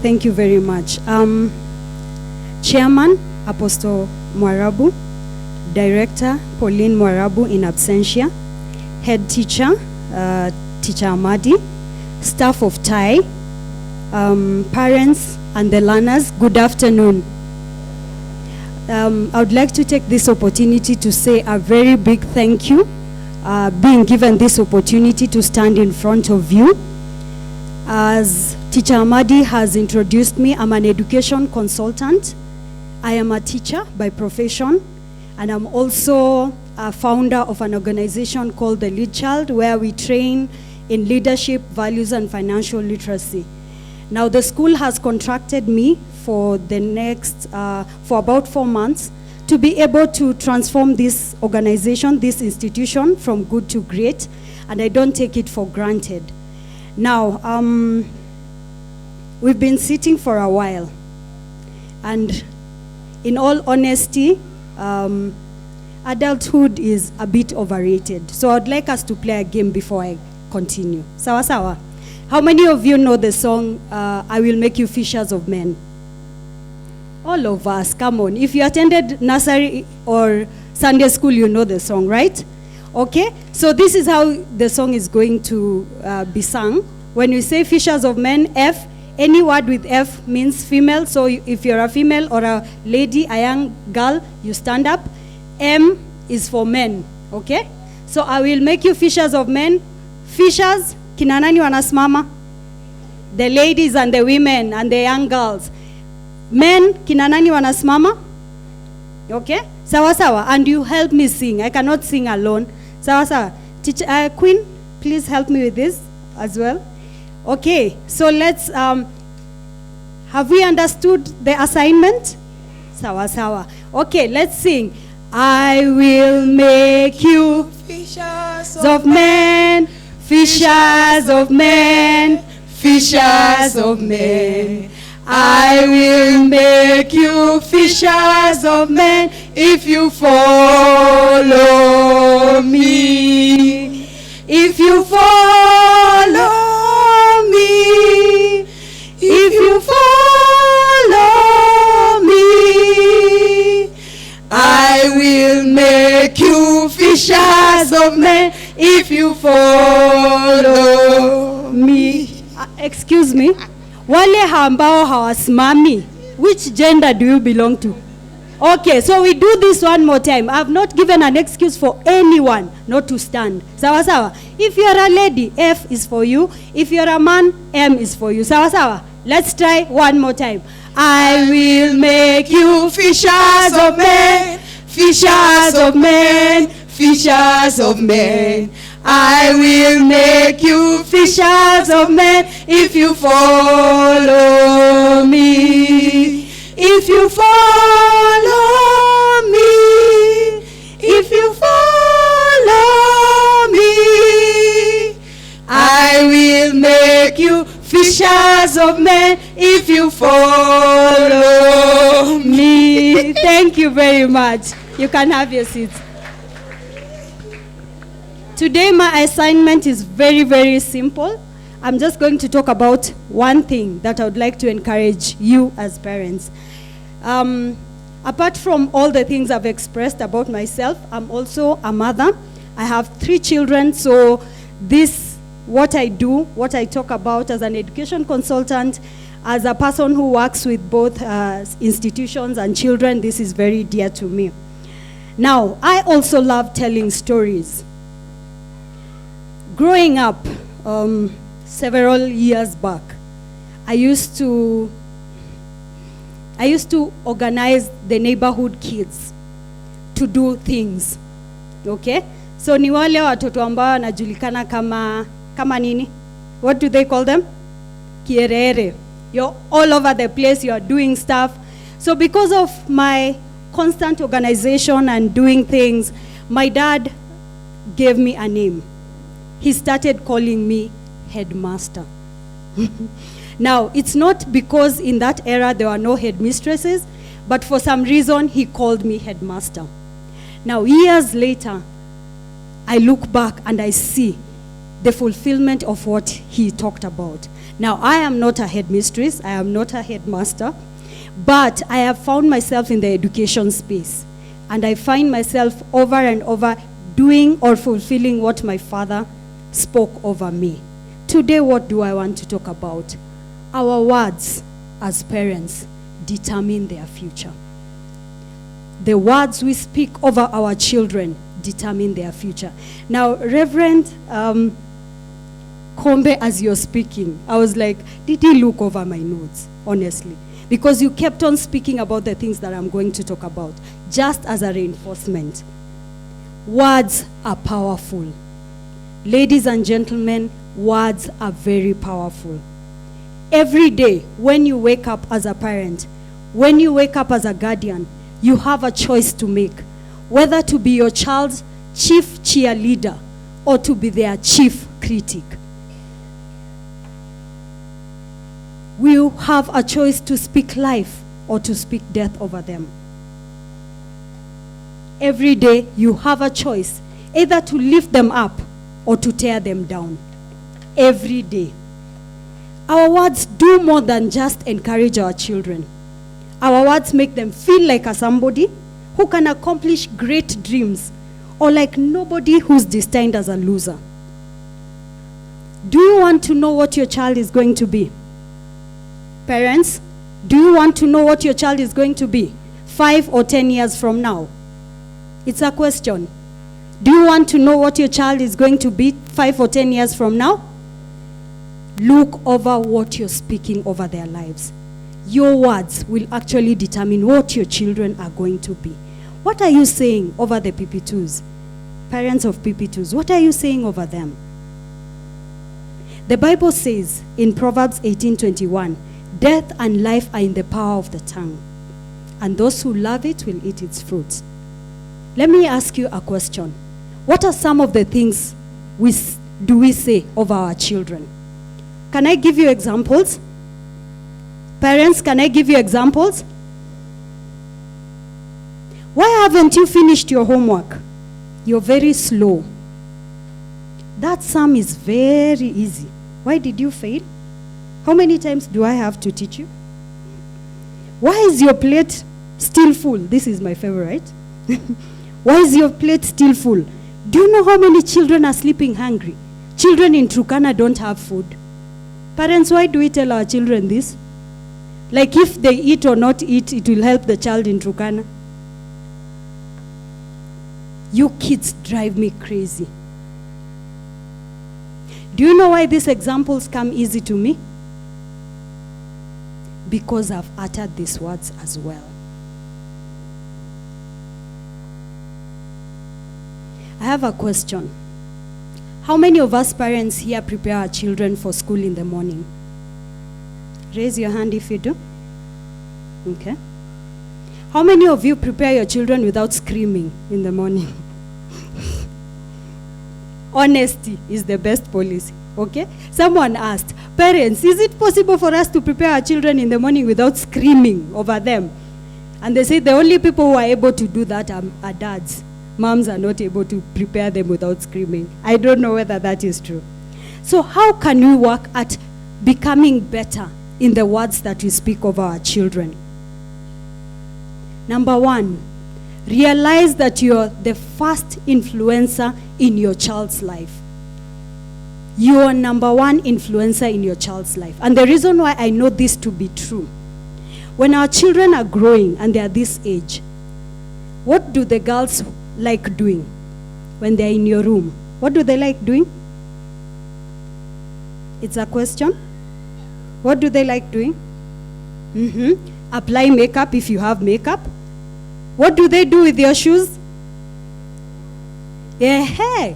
Thank you very much. Chairman, Apostle Mwarabu. Director, Pauline Mwarabu in absentia. Head teacher, Teacher Amadi. Staff of TAI. Parents and the learners, good afternoon. I would like to take this opportunity to say a very big thank you, being given this opportunity to stand in front of you. As Teacher Amadi has introduced me, I'm an education consultant. I am a teacher by profession, and I'm also a founder of an organization called The Lead Child, where we train in leadership, values, and financial literacy. Now, the school has contracted me for the next, for about 4 months to be able to transform this organization, this institution, from good to great, and I don't take it for granted. Now, we've been sitting for a while, and in all honesty, adulthood is a bit overrated. So I'd like us to play a game before I continue. Sawa sawa. How many of you know the song, I Will Make You Fishers of Men? All of us, come on. If you attended nursery or Sunday school, you know the song, right? Okay, so this is how the song is going to be sung. When you say fishers of men, F, any word with F means female. So if you're a female or a lady, a young girl, you stand up. M is for men, okay? So I will make you fishers of men. Fishers, kina nani wanasimama? The ladies and the women and the young girls. Men, kina nani wanasimama? Okay? Sawa sawa. And you help me sing. I cannot sing alone. Sawa sawa. Teacher, Queen, please help me with this as well. Okay, so let's, have we understood the assignment? Sawa sawa. Okay, let's sing. I will make you fishers of men, fishers of men, fishers of men. I will make you fishers of men if you follow me. If you follow me. If you follow me. I will make you fishers of men if you follow me. Excuse me. Wale ambao hawasimami, which gender do you belong to? Okay, so we do this one more time. I have not given an excuse for anyone not to stand. Sawa sawa. If you are a lady, F is for you. If you are a man, M is for you. Sawa sawa. Let's try one more time. I will make you fishers of men, fishers of men, fishers of men. I will make you fishers of men if you follow me. If you follow me. If you follow me. I will make you fishers of men if you follow me. Thank you very much. You can have your seats. Today my assignment is very, very simple. I'm just going to talk about one thing that I would like to encourage you as parents. Apart from all the things I've expressed about myself, I'm also a mother. I have 3 children, so this, what I do, what I talk about as an education consultant, as a person who works with both institutions and children, this is very dear to me. Now, I also love telling stories. Growing up, several years back, I used to organize the neighborhood kids to do things, okay? So ni wale watoto ambao wanajulikana kama nini? What do they call them? Kierere. You're all over the place, you're doing stuff. So because of my constant organization and doing things, my dad gave me a name. He started calling me headmaster. Now, it's not because in that era there were no headmistresses, but for some reason he called me headmaster. Now, years later, I look back and I see the fulfillment of what he talked about. Now, I am not a headmistress, I am not a headmaster, but I have found myself in the education space, and I find myself over and over doing or fulfilling what my father spoke over me. Today, what do I want to talk about? Our words as parents determine their future. The words we speak over our children determine their future. Now, Reverend Kombe, as you're speaking, I was like, did he look over my notes, honestly? Because you kept on speaking about the things that I'm going to talk about, just as a reinforcement. Words are powerful. Ladies and gentlemen, words are very powerful. Every day, when you wake up as a parent, when you wake up as a guardian, you have a choice to make, whether to be your child's chief cheerleader or to be their chief critic. We have a choice to speak life or to speak death over them. Every day, you have a choice, either to lift them up or to tear them down. Every day. Our words do more than just encourage our children. Our words make them feel like a somebody who can accomplish great dreams, or like nobody who's destined as a loser. Do you want to know what your child is going to be? Parents, do you want to know what your child is going to be 5 or 10 years from now? It's a question. Do you want to know what your child is going to be 5 or 10 years from now? Look over what you're speaking over their lives. Your words will actually determine what your children are going to be. What are you saying over the PP2s? Parents of PP2s, what are you saying over them? The Bible says in Proverbs 18:21, death and life are in the power of the tongue, and those who love it will eat its fruits. Let me ask you a question. What are some of the things we say over our children? Can I give you examples? Parents, can I give you examples? Why haven't you finished your homework? You're very slow. That sum is very easy. Why did you fail? How many times do I have to teach you? Why is your plate still full? This is my favorite. Why is your plate still full? Do you know how many children are sleeping hungry? Children in Turkana don't have food. Parents, why do we tell our children this? Like if they eat or not eat, it will help the child in Turkana. You kids drive me crazy. Do you know why these examples come easy to me? Because I've uttered these words as well. I have a question. How many of us parents here prepare our children for school in the morning? Raise your hand if you do. Okay. How many of you prepare your children without screaming in the morning? Honesty is the best policy, okay? Someone asked, parents, is it possible for us to prepare our children in the morning without screaming over them? And they say the only people who are able to do that are dads. Moms are not able to prepare them without screaming. I don't know whether that is true. So how can we work at becoming better in the words that we speak over our children? Number one, realize that you're the first influencer in your child's life. You are number one influencer in your child's life. And the reason why I know this to be true, when our children are growing and they are this age, what do the girls like doing when they're in your room? What do they like doing? It's a question. What do they like doing? Apply makeup if you have makeup. What do they do with your shoes? Yeah.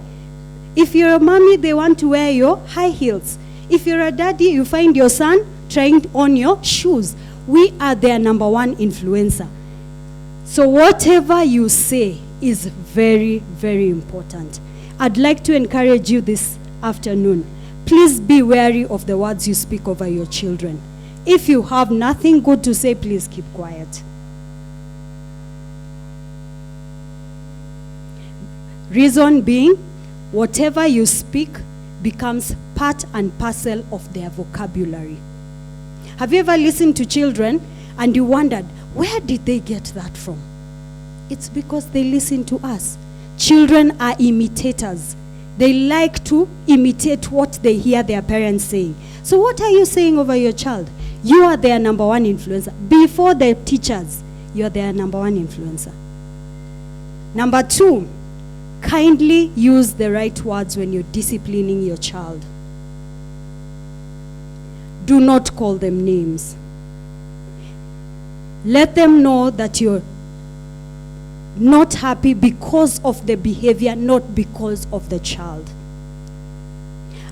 If you're a mommy, they want to wear your high heels. If you're a daddy, you find your son trying on your shoes. We are their number one influencer. So whatever you say is very, very important. I'd like to encourage you this afternoon. Please be wary of the words you speak over your children. If you have nothing good to say, please keep quiet. Reason being, whatever you speak becomes part and parcel of their vocabulary. Have you ever listened to children and you wondered, where did they get that from? It's because they listen to us. Children are imitators. They like to imitate what they hear their parents saying. So what are you saying over your child? You are their number one influencer. Before the teachers, you are their number one influencer. Number 2, kindly use the right words when you're disciplining your child. Do not call them names. Let them know that you're not happy because of the behavior, not because of the child.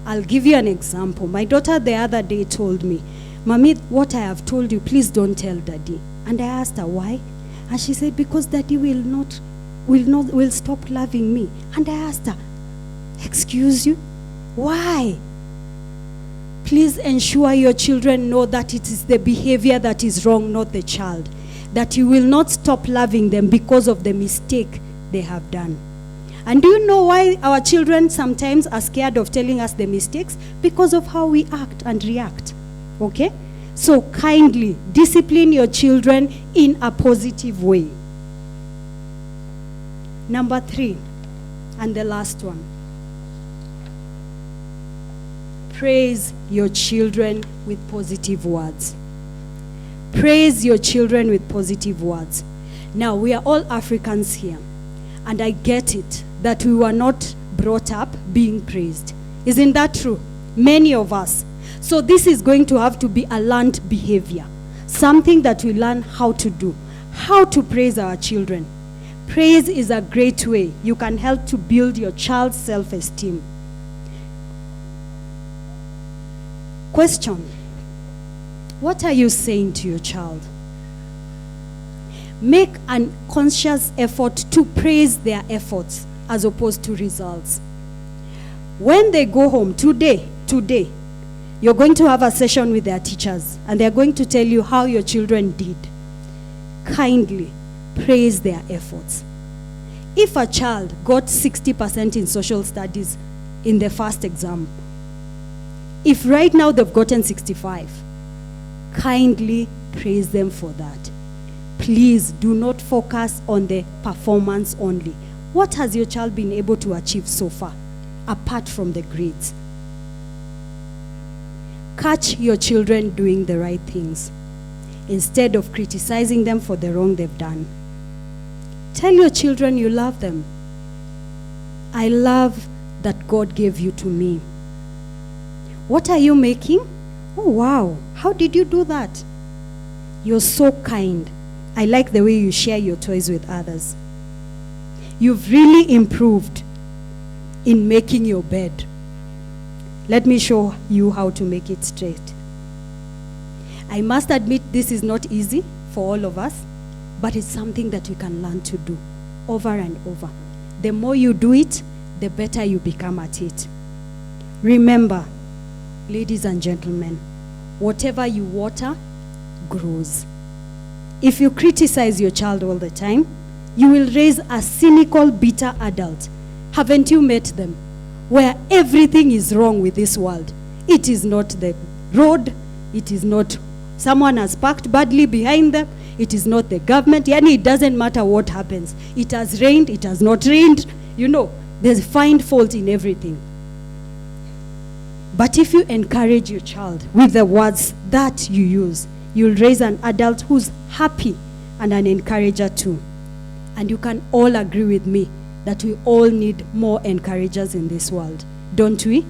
I'll give you an example. My daughter the other day told me, "Mommy, what I have told you, please don't tell Daddy." And I asked her why. And she said, because Daddy will stop loving me. And I asked her, excuse you? Why? Please ensure your children know that it is the behavior that is wrong, not the child. That you will not stop loving them because of the mistake they have done. And do you know why our children sometimes are scared of telling us the mistakes? Because of how we act and react. Okay? So kindly discipline your children in a positive way. Number 3, and the last one. Praise your children with positive words. Praise your children with positive words. Now, we are all Africans here, and I get it that we were not brought up being praised. Isn't that true? Many of us. So this is going to have to be a learned behavior, something that we learn how to do, how to praise our children. Praise is a great way you can help to build your child's self-esteem. Question: what are you saying to your child? Make a conscious effort to praise their efforts as opposed to results. When they go home today, you're going to have a session with their teachers and they're going to tell you how your children did. Kindly praise their efforts. If a child got 60% in social studies in the first exam, if right now they've gotten 65, kindly praise them for that. Please do not focus on the performance only. What has your child been able to achieve so far, apart from the grades? Catch your children doing the right things instead of criticizing them for the wrong they've done. Tell your children you love them. I love that God gave you to me. What are you making? Oh, wow. How did you do that? You're so kind. I like the way you share your toys with others. You've really improved in making your bed. Let me show you how to make it straight. I must admit this is not easy for all of us, but it's something that you can learn to do over and over. The more you do it, the better you become at it. Remember, ladies and gentlemen, whatever you water grows. If you criticize your child all the time, you will raise a cynical, bitter adult. Haven't you met them? Where everything is wrong with this world. It is not the road. It is not someone has parked badly behind them. It is not the government. Yani it doesn't matter what happens. It has rained. It has not rained. You know, there's find fault in everything. But if you encourage your child with the words that you use, you'll raise an adult who's happy and an encourager too. And you can all agree with me that we all need more encouragers in this world. Don't we?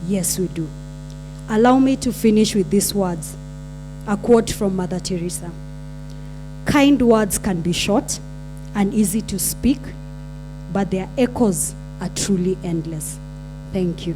Yes, we do. Allow me to finish with these words. A quote from Mother Teresa. Kind words can be short and easy to speak, but their echoes are truly endless. Thank you.